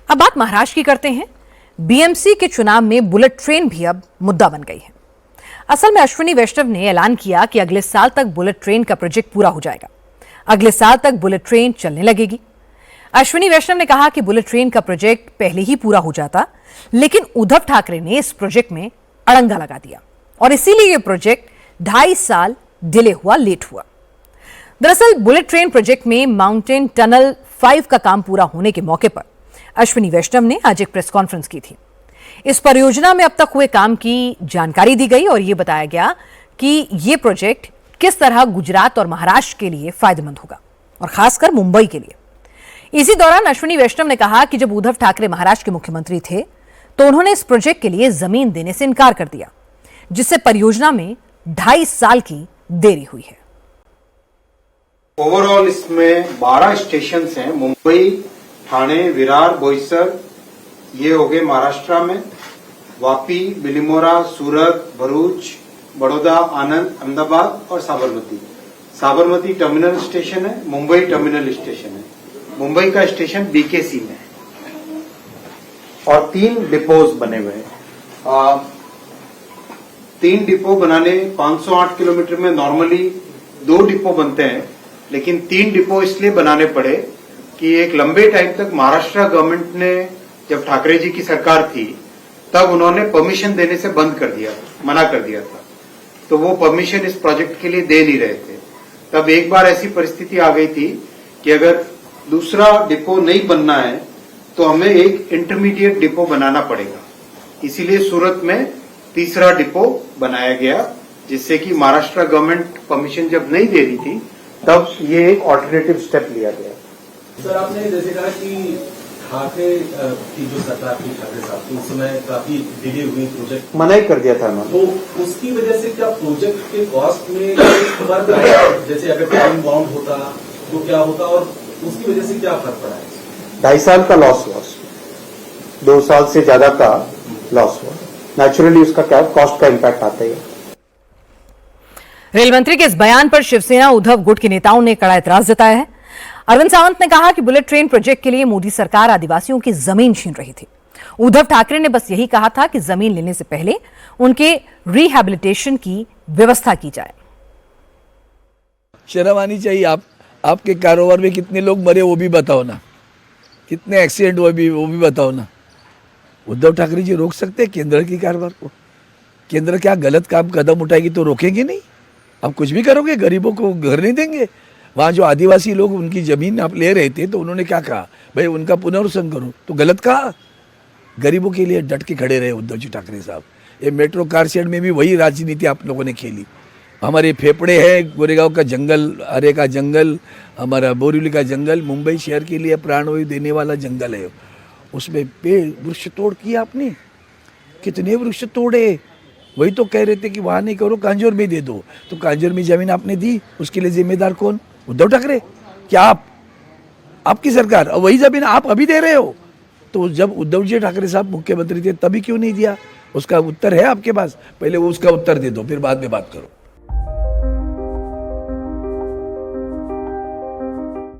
अब बात महाराष्ट्र की करते हैं। बीएमसी के चुनाव में बुलेट ट्रेन भी अब मुद्दा बन गई है। असल में अश्विनी वैष्णव ने ऐलान किया कि अगले साल तक बुलेट ट्रेन का प्रोजेक्ट पूरा हो जाएगा। अगले साल तक बुलेट ट्रेन चलने लगेगी। अश्विनी वैष्णव ने कहा कि बुलेट ट्रेन का प्रोजेक्ट पहले ही पूरा हो जाता, लेकिन उद्धव ठाकरे ने इस प्रोजेक्ट में अड़ंगा लगा दिया और इसीलिए यह प्रोजेक्ट 2.5 साल डिले हुआ, लेट हुआ। दरअसल बुलेट ट्रेन प्रोजेक्ट में माउंटेन टनल 5 का काम पूरा होने के मौके पर अश्विनी वैष्णव ने आज एक प्रेस कॉन्फ्रेंस की थी। इस परियोजना में अब तक हुए काम की जानकारी दी गई और यह बताया गया कि यह प्रोजेक्ट किस तरह गुजरात और महाराष्ट्र के लिए फायदेमंद होगा और खासकर मुंबई के लिए। इसी दौरान अश्विनी वैष्णव ने कहा कि जब उद्धव ठाकरे महाराष्ट्र के मुख्यमंत्री थे तो उन्होंने इस प्रोजेक्ट के लिए जमीन देने से इनकार कर दिया, जिससे परियोजना में 2.5 साल की देरी हुई है। ओवरऑल इसमें 12 स्टेशन हैं। मुंबई, ठाणे, विरार, बोईसर, ये हो गए महाराष्ट्र में। वापी, बिलिमोरा, सूरत, भरूच, बड़ौदा, आनंद, अहमदाबाद और साबरमती। साबरमती टर्मिनल स्टेशन है, मुंबई टर्मिनल स्टेशन है। मुंबई का स्टेशन बीकेसी में है और 3 डिपोज बने हुए हैं। 3 डिपो बनाने 508 किलोमीटर में नॉर्मली 2 डिपो बनते हैं, लेकिन 3 डिपो इसलिए बनाने पड़े कि एक लंबे टाइम तक महाराष्ट्र गवर्नमेंट ने, जब ठाकरे जी की सरकार थी तब उन्होंने परमिशन देने से बंद कर दिया, मना कर दिया था। तो वो परमिशन इस प्रोजेक्ट के लिए दे नहीं रहे थे। तब एक बार ऐसी परिस्थिति आ गई थी कि अगर दूसरा डिपो नहीं बनना है तो हमें एक इंटरमीडिएट डिपो बनाना पड़ेगा। इसीलिए सूरत में तीसरा डिपो बनाया गया, जिससे कि महाराष्ट्र गवर्नमेंट परमिशन जब नहीं दे रही थी तब ये एक ऑल्टरनेटिव स्टेप लिया गया। सर, आपने जैसे कहा कि ठाकरे की जो सरकार थी, ठाकरे साहब की, उस समय काफी डिले हुई, प्रोजेक्ट मना ही कर दिया था उन्होंने। तो उसकी वजह से क्या प्रोजेक्ट के कॉस्ट में फर्क आया? जैसे अगर टाइम बाउंड होता तो क्या होता और उसकी वजह से क्या फर्क पड़ा है? 2.5 साल का लॉस हुआ, 2 साल से ज्यादा का लॉस हुआ। नेचुरली उसका क्या कॉस्ट का इम्पैक्ट आता है। रेल मंत्री के इस बयान पर शिवसेना उद्धव गुट के नेताओं ने कड़ा एतराज जताया है। अरविंद सावंत ने कहा कि बुलेट ट्रेन प्रोजेक्ट के लिए मोदी सरकार आदिवासियों की जमीन छीन रही थी। उद्धव ठाकरे ने बस यही कहा था कि जमीन लेने से पहले उनके रिहैबिलिटेशन की व्यवस्था की जाए। शर्म आनी चाहिए। आपके कारोबार में कितने लोग मरे वो भी बताओ ना, कितने एक्सीडेंट हुए वो भी बताओ ना। उद्धव ठाकरे जी रोक सकते हैं केंद्र की कारोबार को? केंद्र क्या गलत काम कदम उठाएगी तो रोकेंगे नहीं? आप कुछ भी करोगे, गरीबों को घर नहीं देंगे। वहाँ जो आदिवासी लोग उनकी जमीन आप ले रहे थे तो उन्होंने क्या कहा, भाई उनका पुनर्वसन करो, तो गलत कहा। गरीबों के लिए डट के खड़े रहे उद्धव जी ठाकरे साहब। ये मेट्रो कार शेड में भी वही राजनीति आप लोगों ने खेली। हमारे फेफड़े हैं, गोरेगांव का जंगल, अरे का जंगल, हमारा बोरीवली का जंगल, मुंबई शहर के लिए प्राणवायु देने वाला जंगल है, उसमें पेड़ वृक्ष तोड़ किया आपने। कितने वृक्ष तोड़े? वही तो कह रहे थे कि वहाँ नहीं करो, कांजोर में दे दो। तो कांजोर में जमीन आपने दी, उसके लिए जिम्मेदार कौन? उद्धव ठाकरे? क्या आपकी सरकार? और वही जमीन आप अभी दे रहे हो। तो जब उद्धव जी ठाकरे साहब मुख्यमंत्री थे तभी क्यों नहीं दिया? उसका उत्तर है आपके पास? पहले वो उसका उत्तर दे दो, फिर बाद में बात करो।